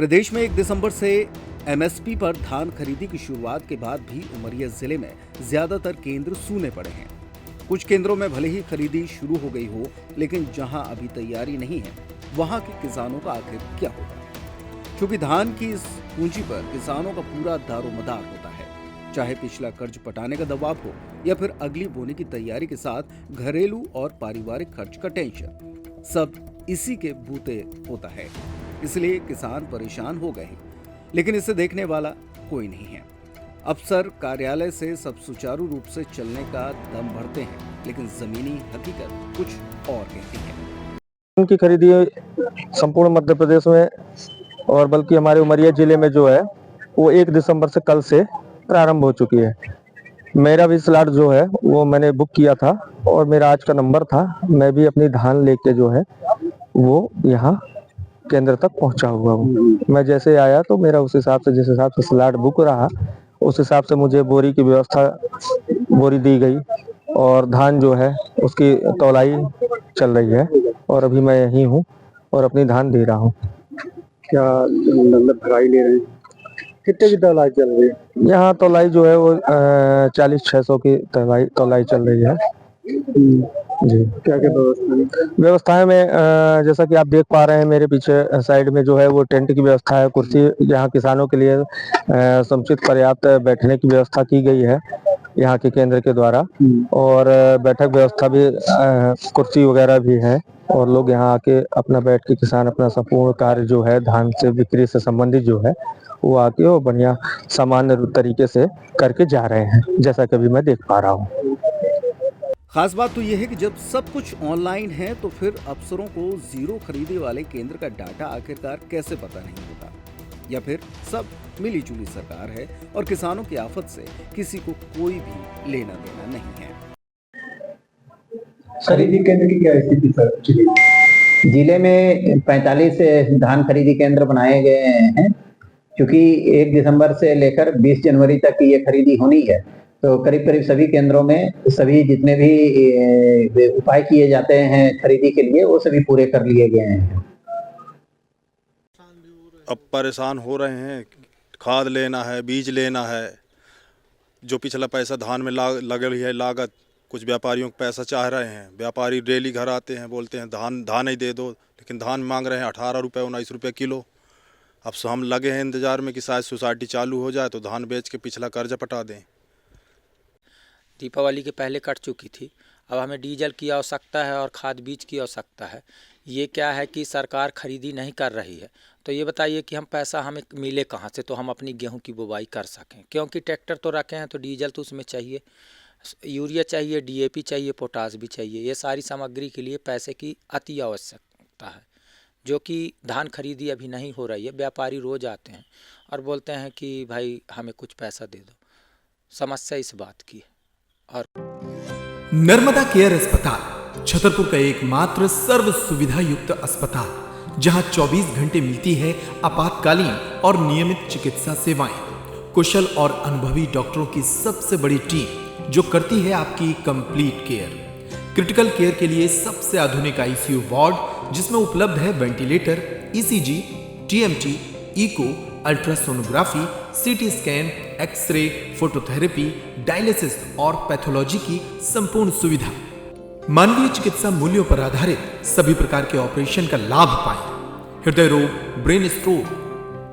प्रदेश में 1 दिसंबर से एमएसपी पर धान खरीदी की शुरुआत के बाद भी उमरिया जिले में ज्यादातर केंद्र सूने पड़े हैं। कुछ केंद्रों में भले ही खरीदी शुरू हो गई हो, लेकिन जहां अभी तैयारी नहीं है, वहां के किसानों का आखिर क्या होगा? क्योंकि धान की इस पूंजी पर किसानों का पूरा दारोमदार होता है, चाहे पिछला कर्ज पटाने का दबाव हो या फिर अगली बोने की तैयारी के साथ घरेलू और पारिवारिक खर्च का टेंशन, सब इसी के बूते होता है। इसलिए किसान परेशान हो गए हैं, लेकिन इसे देखने वाला कोई नहीं है। अफसर कार्यालय से सब सुचारू रूप से चलने का दम भरते हैं, लेकिन जमीनी हकीकत कुछ और कहती है। उनकी खरीदी संपूर्ण मध्य प्रदेश में और बल्कि हमारे उमरिया जिले में जो है वो 1 दिसंबर से कल से प्रारंभ हो चुकी है। मेरा भी स्लॉट जो है वो मैंने बुक किया था और मेरा आज का नंबर था। मैं भी अपनी धान लेके जो है वो यहाँ केंद्र तक पहुंचा हुआ हूँ। मैं जैसे आया तो मेरा उस हिसाब से जिस हिसाब से स्लॉट बुक रहा उस हिसाब से मुझे बोरी की व्यवस्था बोरी दी गई और धान जो है उसकी तौलाई चल रही है और अभी मैं यहीं हूँ और अपनी धान दे रहा हूँ। क्या मतलब भराई ले रहे हैं? कितने की तौलाई चल रही है? यहाँ तौलाई जो है वो 40-600 की तौलाई चल रही है जी। क्या क्या व्यवस्थाएं में जैसा कि आप देख पा रहे हैं मेरे पीछे साइड में जो है वो टेंट की व्यवस्था है, कुर्सी यहाँ किसानों के लिए समुचित पर्याप्त बैठने की व्यवस्था की गई है यहाँ के केंद्र के द्वारा और बैठक व्यवस्था भी कुर्सी वगैरह भी है और लोग यहाँ आके अपना बैठ के किसान अपना संपूर्ण कार्य जो है धान से बिक्री से संबंधित जो है वो आके और बढ़िया सामान्य तरीके से करके जा रहे हैं, जैसा कि अभी मैं देख पा रहा हूँ। खास बात तो यह है कि जब सब कुछ ऑनलाइन है तो फिर अफसरों को जीरो खरीदी वाले केंद्र का डाटा आखिरकार कैसे पता नहीं होता, या फिर सब मिली जुली सरकार है और किसानों की आफत से किसी को कोई भी लेना देना नहीं है। खरीदी केंद्र की क्या स्थिति सर? जिले में 45 धान खरीदी केंद्र बनाए गए हैं। क्योंकि 1 दिसंबर से लेकर 20 जनवरी तक ये खरीदी होनी है, तो करीब करीब सभी केंद्रों में सभी जितने भी उपाय किए जाते हैं खरीदी के लिए वो सभी पूरे कर लिए गए हैं। अब परेशान हो रहे हैं, खाद लेना है, बीज लेना है, जो पिछला पैसा धान में लगी है लागत, कुछ व्यापारियों को पैसा चाह रहे हैं। व्यापारी डेली घर आते हैं, बोलते हैं धान ही दे दो, लेकिन धान मांग रहे हैं 18 रुपये 19 रुपये किलो। अब हम लगे हैं इंतजार में कि शायद सोसाइटी चालू हो जाए तो धान बेच के पिछला कर्जा पटा दें। दीपावली के पहले कट चुकी थी, अब हमें डीजल की आवश्यकता है और खाद बीज की आवश्यकता है। ये क्या है कि सरकार खरीदी नहीं कर रही है, तो ये बताइए कि हम पैसा हमें मिले कहाँ से तो हम अपनी गेहूं की बुवाई कर सकें। क्योंकि ट्रैक्टर तो रखे हैं तो डीजल तो उसमें चाहिए, यूरिया चाहिए, डीएपी चाहिए, पोटास भी चाहिए। ये सारी सामग्री के लिए पैसे की अति आवश्यकता है, जो कि धान खरीदी अभी नहीं हो रही है। व्यापारी रोज आते हैं और बोलते हैं कि भाई हमें कुछ पैसा दे दो। समस्या इस बात की है। और नर्मदा केयर अस्पताल छतरपुर का एकमात्र सर्व सुविधा युक्त अस्पताल, जहां 24 घंटे मिलती है आपातकालीन और नियमित चिकित्सा सेवाएं। कुशल और अनुभवी डॉक्टरों की सबसे बड़ी टीम जो करती है आपकी कंप्लीट केयर। क्रिटिकल केयर के लिए सबसे आधुनिक आईसीयू वार्ड, जिसमें उपलब्ध है ventilator, ECG, TMT, echo, ultrasonography, CT scan, X ray, phototherapy, dialysis और पैथोलॉजी की संपूर्ण सुविधा। मानवीय चिकित्सा मूल्यों पर आधारित सभी प्रकार के ऑपरेशन का लाभ पाएं। हृदय रोग, ब्रेन स्ट्रोक,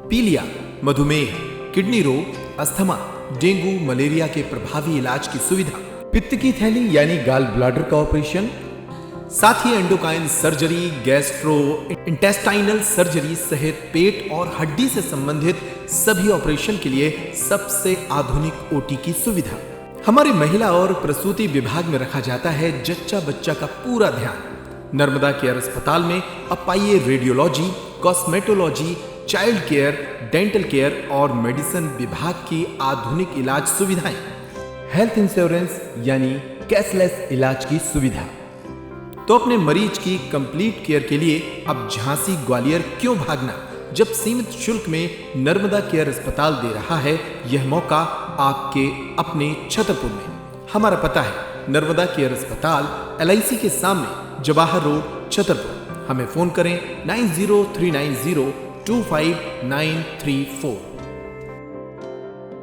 पीलिया, मधुमेह, किडनी रोग, अस्थमा, डेंगू, मलेरिया के प्रभावी इलाज की सुविधा, पित्त की थैली यानी गाल ब्लैडर का ऑपरेशन, साथ ही endocrine surgery, gastro intestinal surgery सहित पेट और हड्डी से संबंधित सभी ऑपरेशन के लिए सबसे आधुनिक ओटी की सुविधा। हमारे महिला और प्रसूति विभाग में रखा जाता है जच्चा बच्चा का पूरा ध्यान। नर्मदा केयर अस्पताल में अब पाइए radiology, cosmetology, child care, dental care और मेडिसिन विभाग की आधुनिक इलाज सुविधाएं। हेल्थ इंश्योरेंस यानी कैशलेस इलाज की सुविधा। तो अपने मरीज की कंप्लीट केयर के लिए अब झांसी ग्वालियर क्यों भागना, जब सीमित शुल्क में नर्मदा केयर अस्पताल दे रहा है यह मौका आपके अपने छतरपुर में। हमारा पता है नर्मदा केयर अस्पताल LIC के सामने, जवाहर रोड, छतरपुर। हमें फोन करें 903903 25934।